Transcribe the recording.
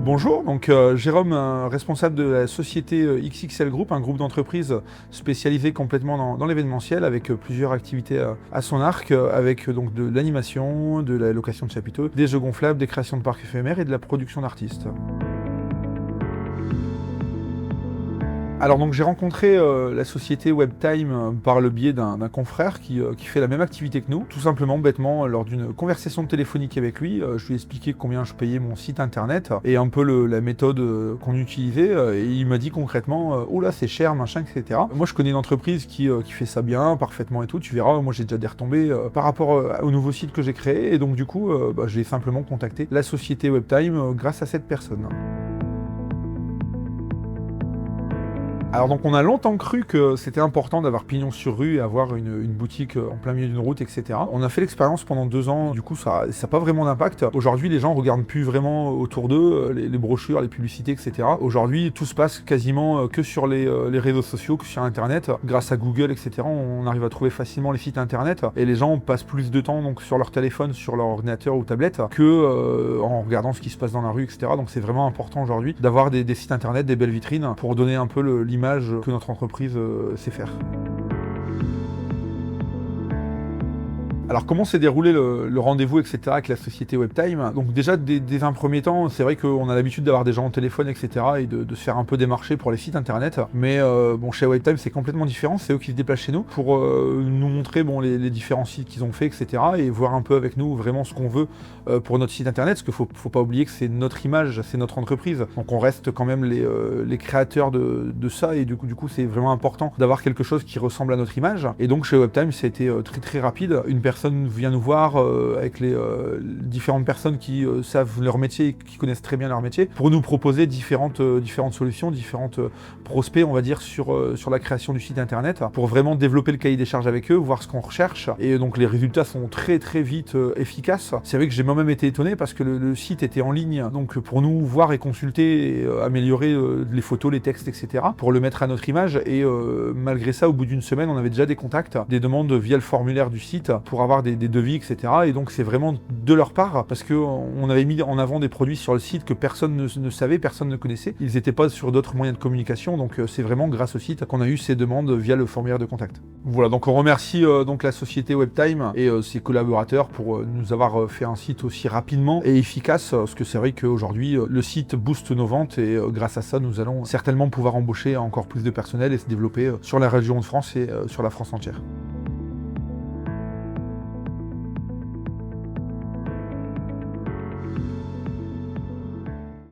Bonjour, donc Jérôme, responsable de la société XXL Group, un groupe d'entreprises spécialisé complètement dans l'événementiel avec plusieurs activités à son arc, avec donc de l'animation, de la location de chapiteaux, des jeux gonflables, des créations de parcs éphémères et de la production d'artistes. Alors donc j'ai rencontré la société Webtime par le biais d'un confrère qui fait la même activité que nous. Tout simplement, bêtement, lors d'une conversation téléphonique avec lui, je lui ai expliqué combien je payais mon site internet et un peu la méthode qu'on utilisait. Et il m'a dit concrètement, oh là c'est cher, machin, etc. Moi je connais une entreprise qui fait ça bien, parfaitement et tout. Tu verras, moi j'ai déjà des retombées par rapport au nouveau site que j'ai créé. Et donc du coup, j'ai simplement contacté la société Webtime grâce à cette personne. Alors donc on a longtemps cru que c'était important d'avoir pignon sur rue et avoir une boutique en plein milieu d'une route, etc. On a fait l'expérience pendant 2 ans, du coup ça n'a pas vraiment d'impact. Aujourd'hui les gens regardent plus vraiment autour d'eux, les brochures, les publicités, etc. Aujourd'hui tout se passe quasiment que sur les réseaux sociaux, que sur internet. Grâce à Google, etc. on arrive à trouver facilement les sites internet et les gens passent plus de temps donc, sur leur téléphone, sur leur ordinateur ou tablette que en regardant ce qui se passe dans la rue, etc. Donc c'est vraiment important aujourd'hui d'avoir des sites internet, des belles vitrines pour donner un peu l'image que notre entreprise sait faire. Alors comment s'est déroulé le rendez-vous, etc. avec la société Webtime? Donc déjà, dès un premier temps, c'est vrai qu'on a l'habitude d'avoir des gens au téléphone, etc. et de se faire un peu démarcher pour les sites internet. Mais bon, chez Webtime, c'est complètement différent. C'est eux qui se déplacent chez nous pour nous montrer les différents sites qu'ils ont fait, etc. et voir un peu avec nous vraiment ce qu'on veut pour notre site internet. Parce qu'il faut pas oublier que c'est notre image, c'est notre entreprise. Donc on reste quand même les créateurs de ça. Et du coup, c'est vraiment important d'avoir quelque chose qui ressemble à notre image. Et donc chez Webtime, ça a été très très rapide. Une personne vient nous voir avec les différentes personnes qui savent leur métier et qui connaissent très bien leur métier pour nous proposer différentes solutions, différentes prospects, on va dire, sur la création du site internet pour vraiment développer le cahier des charges avec eux, voir ce qu'on recherche. Et donc les résultats sont très très vite efficaces. C'est vrai que j'ai moi-même été étonné parce que le site était en ligne, donc pour nous voir et consulter et améliorer les photos, les textes, etc. pour le mettre à notre image. Et malgré ça, au bout d'une semaine, on avait déjà des contacts, des demandes via le formulaire du site pour avoir des devis, etc. Et donc c'est vraiment de leur part parce qu'on avait mis en avant des produits sur le site que personne ne savait, personne ne connaissait. Ils n'étaient pas sur d'autres moyens de communication, donc c'est vraiment grâce au site qu'on a eu ces demandes via le formulaire de contact. Voilà, donc on remercie donc la société Webtime et ses collaborateurs pour nous avoir fait un site aussi rapidement et efficace, parce que c'est vrai qu'aujourd'hui le site booste nos ventes et grâce à ça nous allons certainement pouvoir embaucher encore plus de personnel et se développer sur la région de France et sur la France entière.